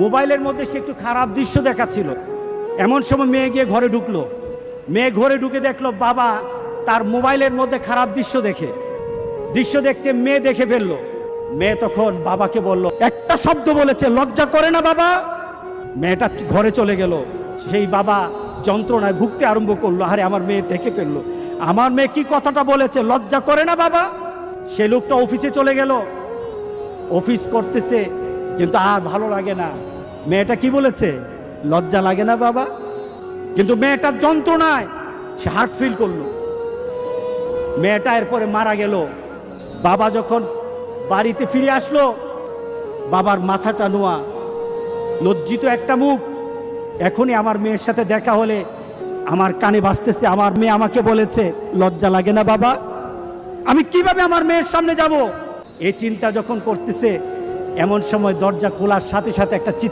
মোবাইলের মধ্যে সে একটু খারাপ দৃশ্য দেখাচ্ছিল। এমন সময় মেয়ে গিয়ে ঘরে ঢুকলো। মেয়ে ঘরে ঢুকে দেখলো বাবা তার মোবাইলের মধ্যে খারাপ দৃশ্য দেখছে, মেয়ে দেখে ফেললো। মেয়ে তখন বাবাকে বলল, একটা শব্দ বলেছে, লজ্জা করে না বাবা? মেয়েটা ঘরে চলে গেল। সেই বাবা যন্ত্রণায় ভুগতে আরম্ভ করলো, আরে আমার মেয়ে দেখে ফেললো, আমার মেয়ে কি কথাটা বলেছে, লজ্জা করে না বাবা? সে লোকটা অফিসে চলে গেল, অফিস করতেছে, কিন্তু আর ভালো লাগে না। মেয়েটা কি বলেছে, লজ্জা লাগে না বাবা? কিন্তু মেয়েটার যন্ত্রণায় সে হার্ট ফিল করলো। মেয়েটা এরপরে মারা গেল। বাবা যখন বাড়িতে ফিরে আসলো, বাবার মাথাটা নোয়া, লজ্জিত একটা মুখ। এখনই আমার মেয়ের সাথে দেখা হলে আমার কানে বাজতেছে, আমার মেয়ে আমাকে বলেছে, লজ্জা লাগে না বাবা? আমি কিভাবে আমার মেয়ের সামনে যাব? এই চিন্তা যখন করতেছে, এমন সময় দরজা খোলার সাথে সাথে একটা